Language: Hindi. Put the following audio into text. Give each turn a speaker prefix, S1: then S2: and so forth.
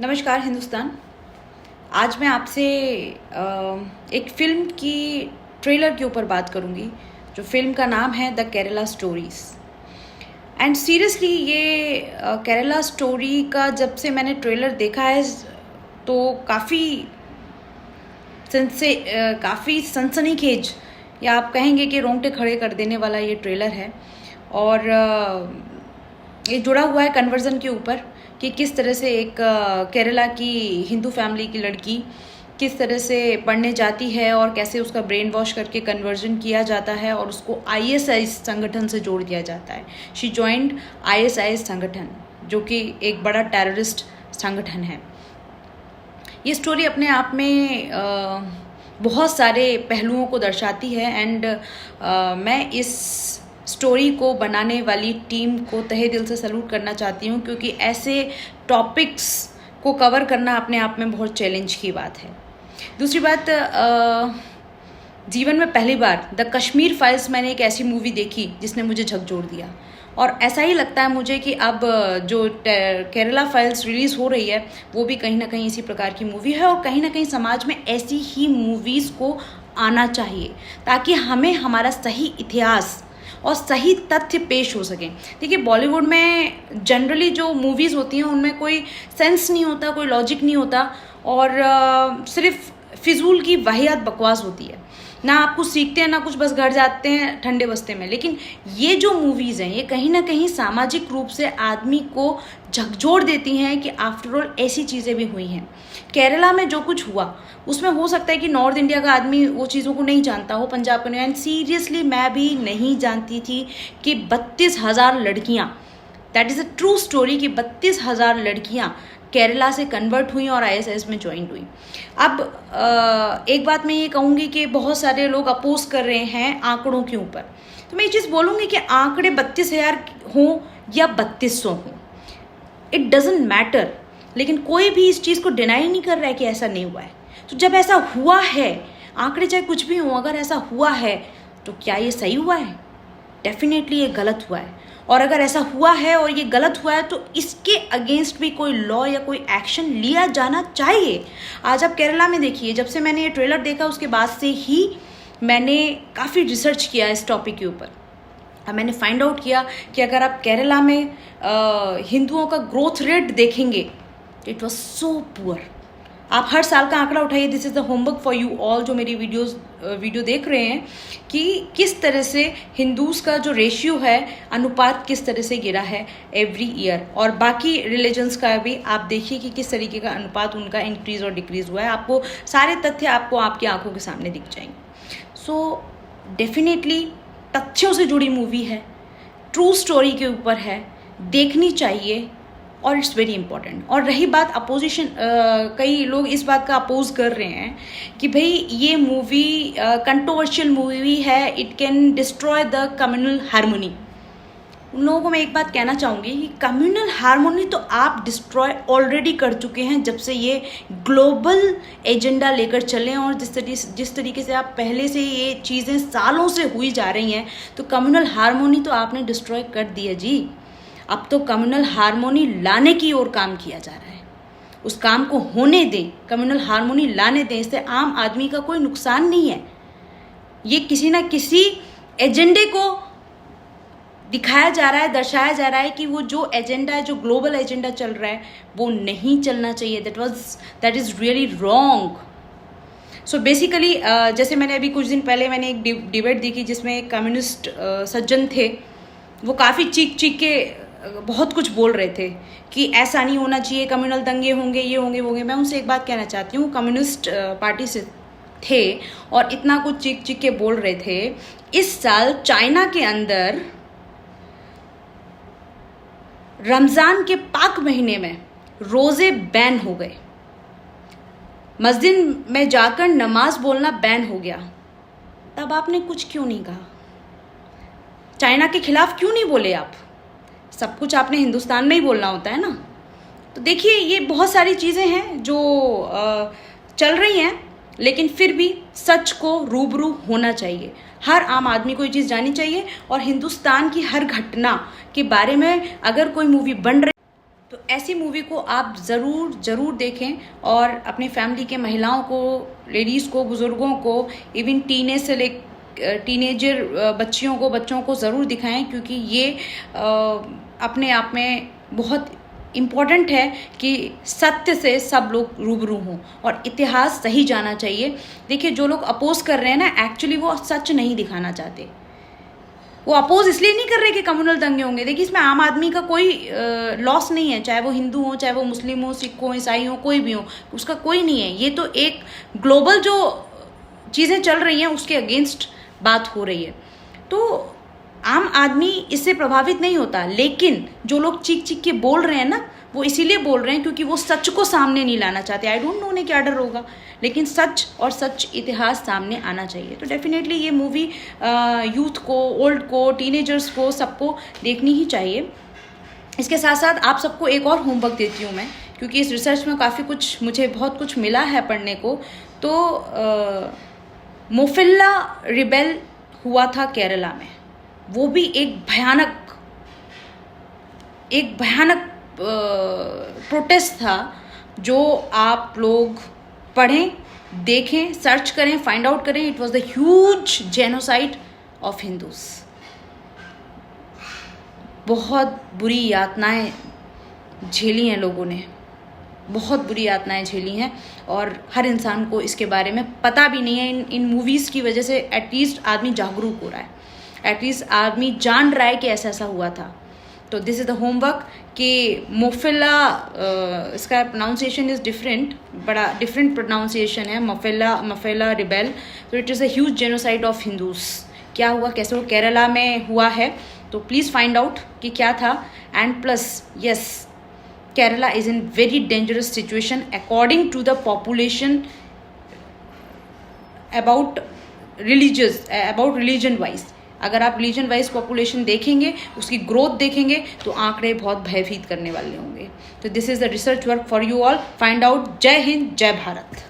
S1: नमस्कार हिंदुस्तान। आज मैं आपसे एक फिल्म की ट्रेलर के ऊपर बात करूंगी। जो फिल्म का नाम है the Kerala stories. And seriously ये केरला स्टोरी का जब से मैंने ट्रेलर देखा है तो काफ़ी सनसनीखेज या आप कहेंगे कि रोंगटे खड़े कर देने वाला ये ट्रेलर है। और ये जुड़ा हुआ है कन्वर्जन के ऊपर कि किस तरह से एक केरला की हिंदू फैमिली की लड़की किस तरह से पढ़ने जाती है और कैसे उसका ब्रेन वॉश करके कन्वर्जन किया जाता है और उसको आईएसआईएस संगठन से जोड़ दिया जाता है। शी जॉइंड आईएसआईएस संगठन, जो कि एक बड़ा टेररिस्ट संगठन है। ये स्टोरी अपने आप में बहुत सारे पहलुओं को दर्शाती है। एंड मैं इस स्टोरी को बनाने वाली टीम को तहे दिल से सैल्यूट करना चाहती हूँ, क्योंकि ऐसे टॉपिक्स को कवर करना अपने आप में बहुत चैलेंज की बात है। दूसरी बात, जीवन में पहली बार द कश्मीर फाइल्स मैंने एक ऐसी मूवी देखी जिसने मुझे झकझोर दिया। और ऐसा ही लगता है मुझे कि अब जो केरला फाइल्स रिलीज़ हो रही है वो भी कहीं ना कहीं इसी प्रकार की मूवी है। और कहीं ना कहीं समाज में ऐसी ही मूवीज़ को आना चाहिए ताकि हमें हमारा सही इतिहास और सही तथ्य पेश हो सकें। देखिए, बॉलीवुड में जनरली जो मूवीज़ होती हैं उनमें कोई सेंस नहीं होता, कोई लॉजिक नहीं होता और सिर्फ फिजूल की वाहियात बकवास होती है। ना आप कुछ सीखते हैं ना कुछ, बस घर जाते हैं ठंडे बस्ते में। लेकिन ये जो मूवीज़ हैं ये कहीं ना कहीं सामाजिक रूप से आदमी को झकझोर देती हैं कि आफ्टर ऑल ऐसी चीज़ें भी हुई हैं। केरला में जो कुछ हुआ उसमें हो सकता है कि नॉर्थ इंडिया का आदमी वो चीज़ों को नहीं जानता हो, पंजाब का नहीं। एंड सीरियसली मैं भी नहीं जानती थी कि 32,000 लड़कियाँ, that is a true story, कि 32,000 लड़कियाँ केरला से कन्वर्ट हुई और आईएसआईएस में ज्वाइन हुई। अब एक बात मैं ये कहूँगी कि बहुत सारे लोग अपोज कर रहे हैं आंकड़ों के ऊपर, तो मैं ये चीज़ बोलूँगी कि आंकड़े 32,000 हों या 3200 हों, इट डजेंट मैटर। लेकिन कोई भी इस चीज़ को डिनाई नहीं कर रहा है कि ऐसा नहीं हुआ है। तो जब ऐसा हुआ है, आंकड़े चाहे कुछ भी हों, अगर ऐसा हुआ है तो क्या ये सही हुआ है? डेफिनेटली ये गलत हुआ है। और अगर ऐसा हुआ है और ये गलत हुआ है तो इसके अगेंस्ट भी कोई लॉ या कोई एक्शन लिया जाना चाहिए। आज आप केरला में देखिए, जब से मैंने ये ट्रेलर देखा उसके बाद से ही मैंने काफ़ी रिसर्च किया इस टॉपिक के ऊपर। मैंने फाइंड आउट किया कि अगर आप केरला में हिंदुओं का ग्रोथ रेट देखेंगे, इट वॉज सो पुअर। आप हर साल का आंकड़ा उठाइए, this is the homework for you all जो मेरी वीडियो देख रहे हैं, कि किस तरह से हिंदूज़ का जो रेशियो है, अनुपात किस तरह से गिरा है एवरी ईयर। और बाकी रिलीजन्स का भी आप देखिए कि किस तरीके का अनुपात उनका इंक्रीज़ और डिक्रीज़ हुआ है। आपको सारे तथ्य आपको आपकी आंखों के सामने दिख जाएंगे। सो डेफिनेटली तथ्यों से जुड़ी मूवी है, ट्रू स्टोरी के ऊपर है, देखनी चाहिए और इट्स वेरी इंपॉर्टेंट। और रही बात अपोजिशन, कई लोग इस बात का अपोज कर रहे हैं कि भाई ये मूवी कंट्रोवर्शियल मूवी है, it can destroy the communal harmony. उन लोगों को मैं एक बात कहना चाहूँगी कि कम्युनल हार्मोनी तो आप डिस्ट्रॉय ऑलरेडी कर चुके हैं जब से ये ग्लोबल एजेंडा लेकर चले। और जिस तरीके से आप पहले से ये चीज़ें सालों से हुई जा रही हैं, तो कम्युनल हार्मोनी तो आपने डिस्ट्रॉय कर दी है जी। अब तो कम्युनल हार्मोनी लाने की ओर काम किया जा रहा है। उस काम को होने दें, कम्युनल हार्मोनी लाने दें। इससे आम आदमी का कोई नुकसान नहीं है। ये किसी ना किसी एजेंडे को दिखाया जा रहा है, दर्शाया जा रहा है कि वो जो एजेंडा है, जो ग्लोबल एजेंडा चल रहा है, वो नहीं चलना चाहिए। That is really wrong. So basically जैसे मैंने अभी कुछ दिन पहले मैंने एक डिबेट देखी जिसमें एक कम्युनिस्ट सज्जन थे। वो काफ़ी चीख के बहुत कुछ बोल रहे थे कि ऐसा नहीं होना चाहिए, कम्युनल दंगे होंगे, ये होंगे वो होंगे। मैं उनसे एक बात कहना चाहती हूँ, कम्युनिस्ट पार्टी से थे और इतना कुछ चीख के बोल रहे थे। इस साल चाइना के अंदर रमज़ान के पाक महीने में रोज़े बैन हो गए, मस्जिद में जाकर नमाज बोलना बैन हो गया। तब आपने कुछ क्यों नहीं कहा? चाइना के खिलाफ क्यों नहीं बोले आप? सब कुछ आपने हिंदुस्तान में ही बोलना होता है ना। तो देखिए, ये बहुत सारी चीज़ें हैं जो चल रही हैं, लेकिन फिर भी सच को रूबरू होना चाहिए। हर आम आदमी को ये चीज़ जाननी चाहिए। और हिंदुस्तान की हर घटना के बारे में अगर कोई मूवी बन रही तो ऐसी मूवी को आप ज़रूर देखें और अपनी फैमिली के महिलाओं को, लेडीज़ को, बुज़ुर्गों को, इवन टीनेजर बच्चों को ज़रूर दिखाएं, क्योंकि ये अपने आप में बहुत इम्पॉर्टेंट है कि सत्य से सब लोग रूबरू हों और इतिहास सही जाना चाहिए। देखिए, जो लोग अपोज कर रहे हैं ना, एक्चुअली वो सच नहीं दिखाना चाहते। वो अपोज इसलिए नहीं कर रहे कि कम्युनल दंगे होंगे। देखिए, इसमें आम आदमी का कोई लॉस नहीं है, चाहे वो हिंदू हो, चाहे वो मुस्लिम हो, सिख हो, ईसाई हो, कोई भी हो, उसका कोई नहीं है। ये तो एक ग्लोबल जो चीज़ें चल रही हैं उसके अगेंस्ट बात हो रही है। तो आम आदमी इससे प्रभावित नहीं होता, लेकिन जो लोग चीख के बोल रहे हैं ना, वो इसीलिए बोल रहे हैं क्योंकि वो सच को सामने नहीं लाना चाहते। आई डोंट नो उन्हें क्या डर होगा, लेकिन सच और सच इतिहास सामने आना चाहिए। तो डेफिनेटली ये मूवी यूथ को, ओल्ड को, टीनेजर्स को, सबको देखनी ही चाहिए। इसके साथ साथ आप सबको एक और होमवर्क देती हूँ मैं, क्योंकि इस रिसर्च में काफ़ी कुछ, मुझे बहुत कुछ मिला है पढ़ने को। तो मोफिल्ला रिबेल हुआ था केरला में, वो भी एक भयानक प्रोटेस्ट था, जो आप लोग पढ़ें, देखें, सर्च करें, फाइंड आउट करें। It was the huge genocide of Hindus. बहुत बुरी यातनाएं झेली हैं लोगों ने, बहुत बुरी यातनाएं झेली हैं, और हर इंसान को इसके बारे में पता भी नहीं है। इन मूवीज़ की वजह से एटलीस्ट आदमी जागरूक हो रहा है, एटलीस्ट आदमी जान रहा है कि ऐसा ऐसा हुआ था। तो दिस इज़ द होमवर्क कि मोफिल्ला, इसका प्रोनाउंसिएशन इज़ डिफरेंट, बड़ा डिफरेंट प्रोनाउंसिएशन है, मोफिल्ला रिबेल। तो it is a huge genocide of Hindus. क्या हुआ, कैसे वो केरला में हुआ है, तो प्लीज़ फाइंड आउट कि क्या था। And plus yes, Kerala is in very dangerous situation according to the population about religion wise. अगर आप रिलीजन वाइज पॉपुलेशन देखेंगे, उसकी ग्रोथ देखेंगे, तो आंकड़े बहुत भयभीत करने वाले होंगे। तो this is the research work for you all. Find out. जय हिंद, जय भारत।